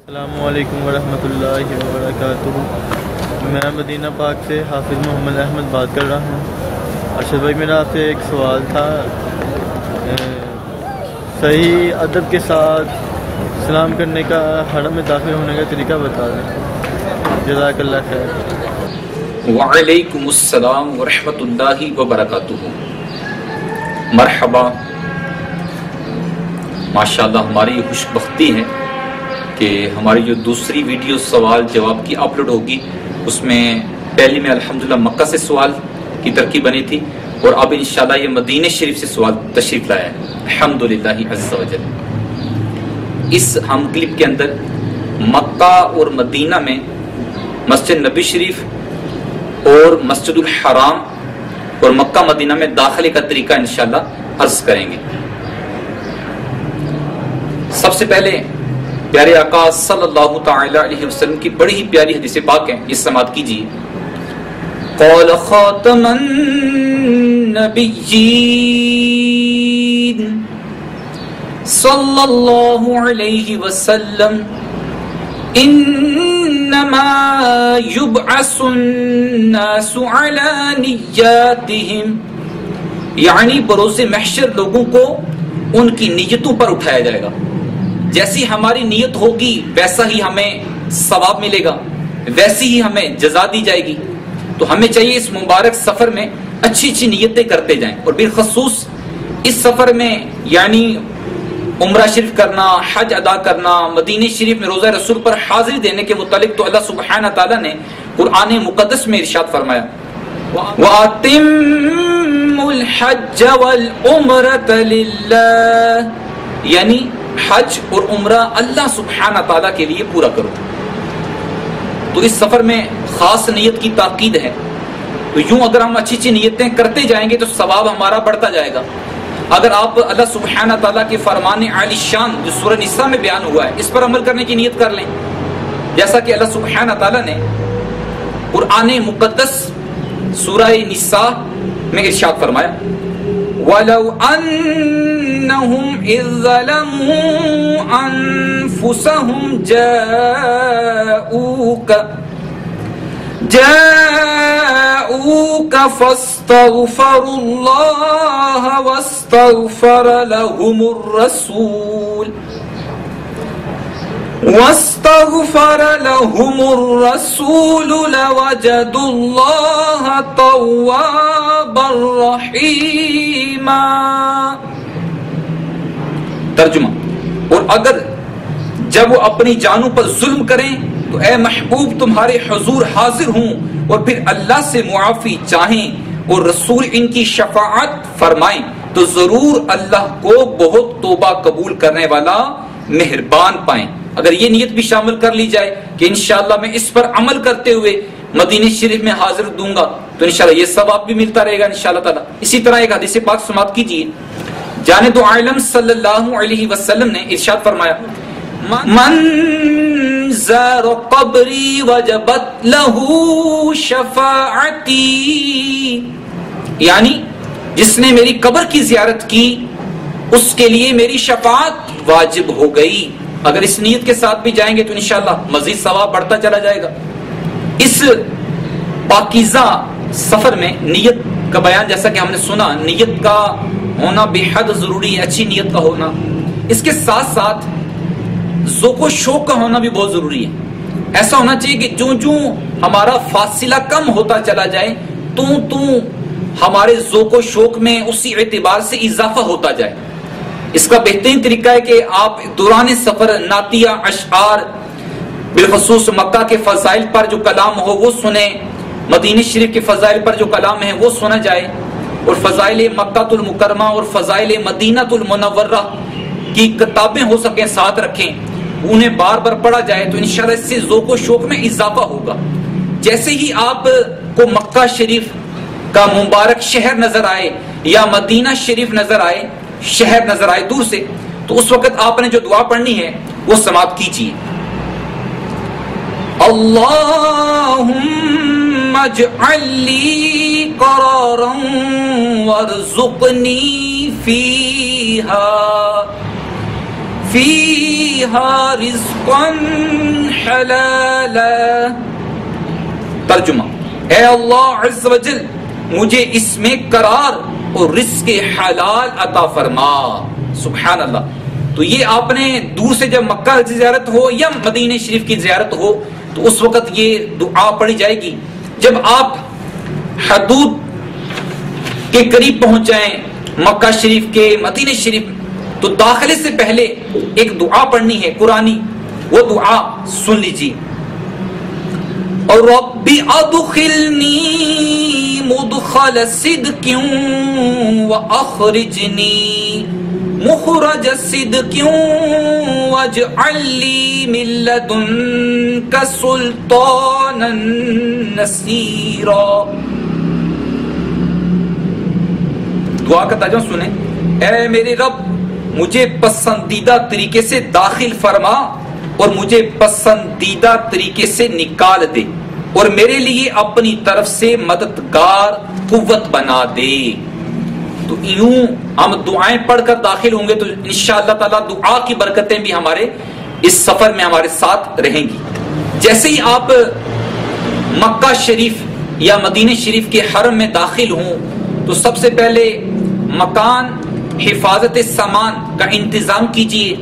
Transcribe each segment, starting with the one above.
السلام علیکم ورحمۃ اللہ وبرکاتہ۔ میں مدینہ پاک سے حافظ محمد احمد بات کر رہا ہوں۔ ارشد بھائی، میرا آپ سے ایک سوال تھا، صحیح ادب کے ساتھ سلام کرنے کا، حرم میں داخل ہونے کا طریقہ بتا دیں، جزاک اللہ خیر۔ وعلیکم السلام ورحمۃ اللہ وبرکاتہ۔ مرحبا، ماشاءاللہ ہماری یہ خوش بختی ہے کہ ہماری جو دوسری ویڈیو سوال جواب کی اپلوڈ ہوگی، اس میں پہلی میں الحمدللہ مکہ سے سوال کی ترکیب بنی تھی، اور اب انشاءاللہ یہ مدینہ شریف سے سوال تشریف لایا ہے الحمدللہ عز وجل۔ اس ہم کلپ کے اندر مکہ اور مدینہ میں مسجد نبی شریف اور مسجد الحرام اور مکہ مدینہ میں داخلے کا طریقہ انشاءاللہ عرض کریں گے۔ سب سے پہلے پیارے آقا صلی اللہ تعالی علیہ وسلم کی بڑی ہی پیاری حدیث پاک ہے، یہ سماعت کیجیے۔ قال خاتم النبیین صلی اللہ علیہ وسلم انما یبعث الناس علی نیاتہم، یعنی بروز محشر لوگوں کو ان کی نیتوں پر اٹھایا جائے گا۔ جیسی ہماری نیت ہوگی ویسا ہی ہمیں ثواب ملے گا، ویسی ہی ہمیں جزا دی جائے گی۔ تو ہمیں چاہیے اس مبارک سفر میں اچھی اچھی نیتیں کرتے جائیں، اور بالخصوص اس سفر میں یعنی عمرہ شریف کرنا، حج ادا کرنا، مدینہ شریف میں روزہ رسول پر حاضری دینے کے متعلق تو اللہ سبحانہ تعالیٰ نے قرآن مقدس میں ارشاد فرمایا، وَأَتِمُّوا الْحَجَّ وَالْعُمْرَةَ لِلَّهِ، یعنی حج اور عمرہ اللہ سبحانہ تعالیٰ کے لیے پورا کرو۔ تو اس سفر میں خاص نیت کی تاکید ہے۔ تو یوں اگر ہم اچھی اچھی نیتیں کرتے جائیں گے تو ثواب ہمارا بڑھتا جائے گا۔ اگر آپ اللہ سبحانہ تعالیٰ کے فرمان عالی شان جو سورہ نساء میں بیان ہوا ہے اس پر عمل کرنے کی نیت کر لیں، جیسا کہ اللہ سبحانہ تعالیٰ نے قرآن مقدس سورہ نساء میں ارشاد فرمایا، وَلَوْ أَنَّهُمْ إِذْ ظَلَمُوا أَنفُسَهُمْ جاءوك فاستغفروا الله واستغفر لهم الرسول لوجدوا الله توابا رحيما۔ ترجمہ، اور اگر جب وہ اپنی جانوں پر ظلم کریں تو اے محبوب تمہارے حضور حاضر ہوں اور پھر اللہ سے معافی چاہیں اور رسول ان کی شفاعت فرمائیں تو ضرور اللہ کو بہت توبہ قبول کرنے والا مہربان پائیں۔ اگر یہ نیت بھی شامل کر لی جائے کہ انشاءاللہ میں اس پر عمل کرتے ہوئے مدینہ شریف میں حاضر دوں گا تو انشاءاللہ یہ ثواب بھی ملتا رہے گا انشاءاللہ تعالی۔ اسی طرح ایک حدیث پاک سماعت کیجیے۔ جانب عالم صلی اللہ علیہ وسلم نے ارشاد فرمایا، من زار قبری وجبت له شفاعتی، یعنی جس نے میری قبر کی زیارت کی اس کے لیے میری شفاعت واجب ہو گئی۔ اگر اس نیت کے ساتھ بھی جائیں گے تو انشاءاللہ مزید ثواب بڑھتا چلا جائے گا۔ اس پاکیزہ سفر میں نیت کا بیان، جیسا کہ ہم نے سنا، نیت کا ہونا بے حد ضروری ہے، اچھی نیت کا ہونا۔ اس کے ساتھ ساتھ ذوق و شوق کا ہونا بھی بہت ضروری ہے۔ ایسا ہونا چاہیے کہ جو ہمارا فاصلہ کم ہوتا چلا جائے تو ہمارے ذوق و شوق میں اسی اعتبار سے اضافہ ہوتا جائے۔ اس کا بہترین طریقہ ہے کہ آپ دوران سفر نعتیہ، اشعار، بالخصوص مکہ کے فضائل پر جو کلام ہو وہ سنیں، مدینہ شریف کے فضائل پر جو کلام ہے وہ سنا جائے، اور فضائل مکہ المکرمہ اور فضائل مدینہ المنورہ کی کتابیں ہو سکیں ساتھ رکھیں، انہیں بار بار پڑھا جائے تو انشاءاللہ اس سے ذوق و شوق میں اضافہ ہوگا۔ جیسے ہی آپ کو مکہ شریف کا مبارک شہر نظر آئے یا مدینہ شریف نظر آئے، شہر نظر آئے دور سے، تو اس وقت آپ نے جو دعا پڑھنی ہے وہ سماعت کیجیے۔ اللہم اجعل لی قرارا وارزقنی فیہا فیہا رزقا حلالا. ترجمہ: اے اللہ عز و جل مجھے اس میں قرار اور رزق حلال عطا فرما. سبحان اللہ. تو یہ آپ نے دور سے جب مکہ کی زیارت ہو یا مدینہ شریف کی زیارت ہو تو اس وقت یہ دعا پڑھی جائے گی. جب آپ حدود کے قریب پہنچ جائیں مکہ شریف کے، مدینہ شریف، تو داخلے سے پہلے ایک دعا پڑھنی ہے قرآنی. وہ دعا سن لیجیے. اور رب ادخلنی مدخل صدق واخرجنی مخرج صدق واجعل لی من لدنک سلطانا نصیرا. دعا کا ترجمہ سنیں. اے میرے رب مجھے پسندیدہ طریقے سے داخل فرما اور مجھے پسندیدہ طریقے سے نکال دے اور میرے لیے اپنی طرف سے مددگار قوت بنا دے. تو یوں ہم دعائیں پڑھ کر داخل ہوں گے تو انشاءاللہ تعالیٰ دعا کی برکتیں بھی ہمارے اس سفر میں ہمارے ساتھ رہیں گی. جیسے ہی آپ مکہ شریف یا مدینہ شریف کے حرم میں داخل ہوں تو سب سے پہلے مکان حفاظت سامان کا انتظام کیجئے.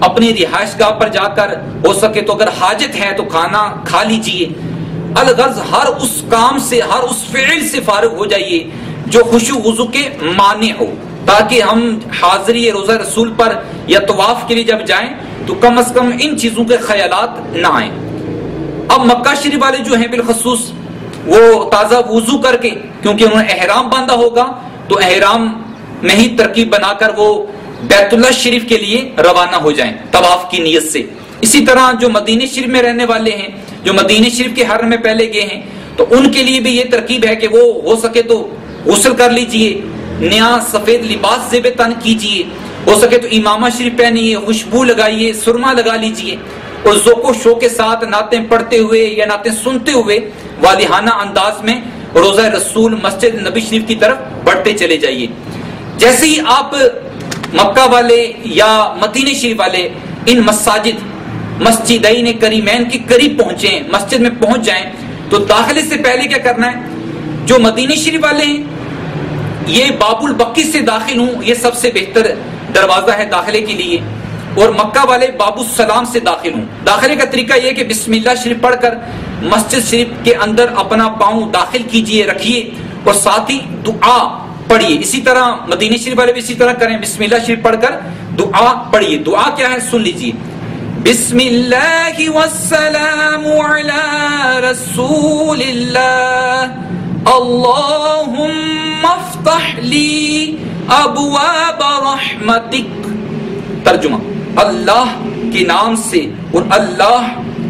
اپنی رہائش گاہ پر جا کر ہو سکے تو اگر حاجت ہے تو کھانا کھا لیجئے. الغرض ہر اس کام سے، ہر اس فعل سے فارغ ہو جائیے جو خشوع وضو کے مانع ہو، تاکہ ہم حاضری روزہ رسول پر یا طواف کے لیے جب جائیں تو کم از کم ان چیزوں کے خیالات نہ آئیں. اب مکہ شریف والے جو ہیں بالخصوص وہ تازہ وضو کر کے، کیونکہ انہوں نے احرام باندھا ہوگا تو احرام میں ہی ترکیب بنا کر وہ بیت اللہ شریف کے لیے روانہ ہو جائیں طواف کی نیت سے. اسی طرح جو مدینہ شریف میں رہنے والے ہیں، جو مدینہ شریف کے حرم میں پہلے گئے ہیں، تو ان کے لیے بھی یہ ترکیب ہے کہ وہ ہو سکے تو غسل کر لیجئے، نیا سفید لباس زیب تن کیجئے، ہو سکے تو امامہ شریف پہنیے، خوشبو لگائیے، سرما لگا لیجئے اور ذوق و شوق کے ساتھ نعتیں پڑھتے ہوئے یا نعتیں سنتے ہوئے والہانہ انداز میں روزہ رسول مسجد نبی شریف کی طرف بڑھتے چلے جائیے. جیسے ہی آپ مکہ والے یا مدینہ شریف والے ان مسجدین کریمین کے قریب پہنچیں، مسجد میں پہنچ جائیں تو داخلے سے پہلے کیا کرنا ہے؟ جو مدینہ شریف والے ہیں یہ باب البقی سے داخل ہوں، یہ سب سے بہتر دروازہ ہے داخلے کے لیے، اور مکہ والے باب السلام سے داخل ہوں. داخلے کا طریقہ یہ کہ بسم اللہ شریف پڑھ کر مسجد شریف کے اندر اپنا پاؤں داخل کیجئے، رکھیے اور ساتھ ہی دعا پڑھیے. اسی طرح مدینہ شریف والے بھی اسی طرح کریں، بسم اللہ شریف پڑھ کر دعا پڑھیے. دعا کیا ہے سن لیجئے. بسم اللہ والسلام علی رسول اللہ اللہم افتح لی ابواب رحمتک. ترجمہ: اللہ کے نام سے اور اللہ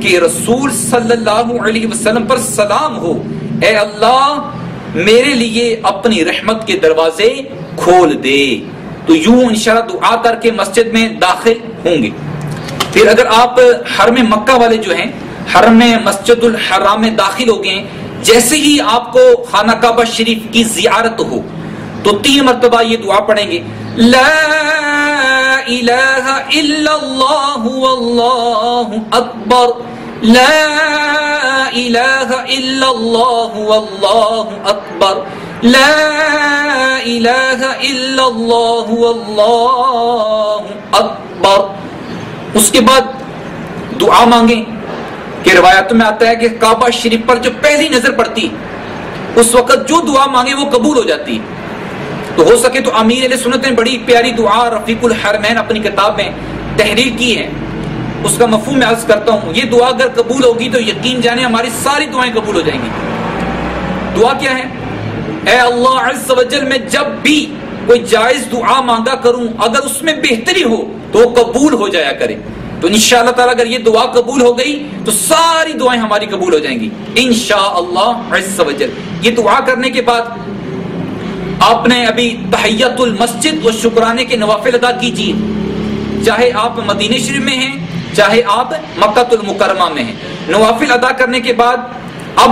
کے رسول صلی اللہ علیہ وسلم پر سلام ہو. اے اللہ میرے لیے اپنی رحمت کے دروازے کھول دے. تو یوں انشاءاللہ دعا کر کے مسجد میں داخل ہوں گے. پھر اگر آپ حرم مکہ والے جو ہیں حرم مسجد الحرام میں داخل ہو گئے، جیسے ہی آپ کو خانہ کعبہ شریف کی زیارت ہو تو 3 مرتبہ یہ دعا پڑھیں گے: لا الہ الا اللہ واللہ اکبر، لا الہ الا اللہ واللہ اکبر، لا الہ الا اللہ واللہ اکبر. اس کے بعد دعا مانگیں کہ روایتوں میں آتا ہے کہ کعبہ شریف پر جو پہلی نظر پڑتی اس وقت جو دعا مانگے وہ قبول ہو جاتی. تو ہو سکے تو امیر علیہ سنت نے بڑی پیاری دعا رفیق الحرمین اپنی کتاب میں تحریر کی ہے، اس کا مفہوم میں عرض کرتا ہوں. یہ دعا اگر قبول ہوگی تو یقین جانے ہماری ساری دعائیں قبول ہو جائیں گی. دعا کیا ہے؟ اے اللہ عز و جل میں جب بھی کوئی جائز دعا مانگا کروں اگر اس میں بہتری ہو تو وہ قبول ہو جایا کرے. تو انشاءاللہ تعالیٰ اگر یہ دعا قبول ہو گئی تو ساری دعائیں ہماری قبول ہو جائیں گی انشاءاللہ عز و جل. یہ دعا کرنے کے بعد آپ نے ابھی تحیت المسجد و شکرانے کے نوافل ادا کیجیے، چاہے آپ مدینہ شریف میں ہیں چاہے آپ مکہ المکرمہ میں ہیں. نوافل ادا کرنے کے بعد اب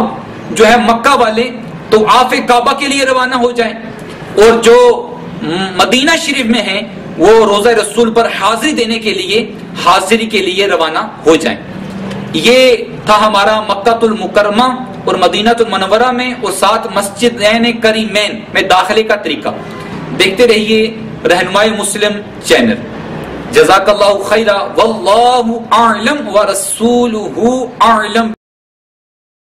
جو ہے مکہ والے طواف کعبہ کے لیے روانہ ہو جائیں، اور جو مدینہ شریف میں ہیں وہ روزہ رسول پر حاضری کے لیے روانہ ہو جائیں۔ یہ تھا ہمارا مکہ المکرمہ اور مدینہ المنورہ میں اور 7 مسجدین کریمین میں داخلے کا طریقہ۔ دیکھتے رہیے رہنمائی مسلم چینل۔ جزاک اللہ خیرہ، واللہ اعلم ورسولہ اعلم۔